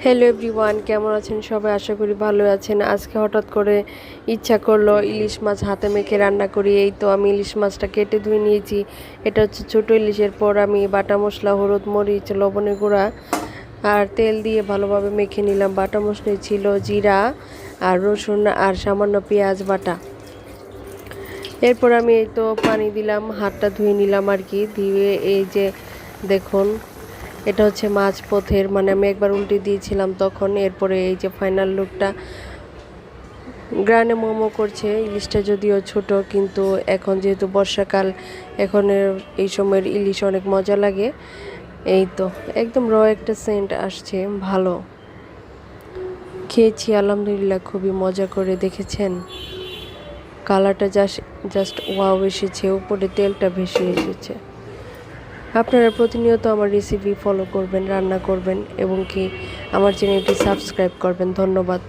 Hello everyone, কেমন আছেন সবাই? আশা করি ভালো আছেন। আজকে হঠাৎ করে ইচ্ছা করলো ইলিশ মাছ হাতে মেখে রান্না করি। এই তো আমি ইলিশ মাছটা কেটে ধুয়ে নিয়েছি। এটা হচ্ছে ছোটো ইলিশের। পর আমি বাটা মশলা, হলুদ, মরিচ, লবণের গুঁড়া আর তেল দিয়ে ভালোভাবে মেখে নিলাম। বাটা মশলায় ছিল জিরা আর রসুন আর সামান্য পেঁয়াজ বাটা। এরপর আমি এই তো পানি দিলাম, হাতটা ধুয়ে নিলাম আর কি। ধুয়ে এই যে দেখুন, এটা হচ্ছে মাছ পথের, মানে আমি একবার উল্টে দিয়েছিলাম তখন। এরপরে এই যে ফাইনাল লুকটা, গ্রানে মোমো করছে। ইলিশটা যদিও ছোট, কিন্তু এখন যেহেতু বর্ষাকাল, এখন এই সময়ের ইলিশ অনেক মজা লাগে। এই তো একদম একটা সেন্ট আসছে, ভালো খেয়েছি আলহামদুলিল্লাহ, খুবই মজা করে। দেখেছেন কালারটা জাস্ট ওয়াও এসেছে, উপরে তেলটা ভেসে এসেছে। আপনারা প্রতিনিয়ত আমার রেসিপি ফলো করবেন, রান্না করবেন এবং কি আমার চ্যানেলটি সাবস্ক্রাইব করবেন। ধন্যবাদ।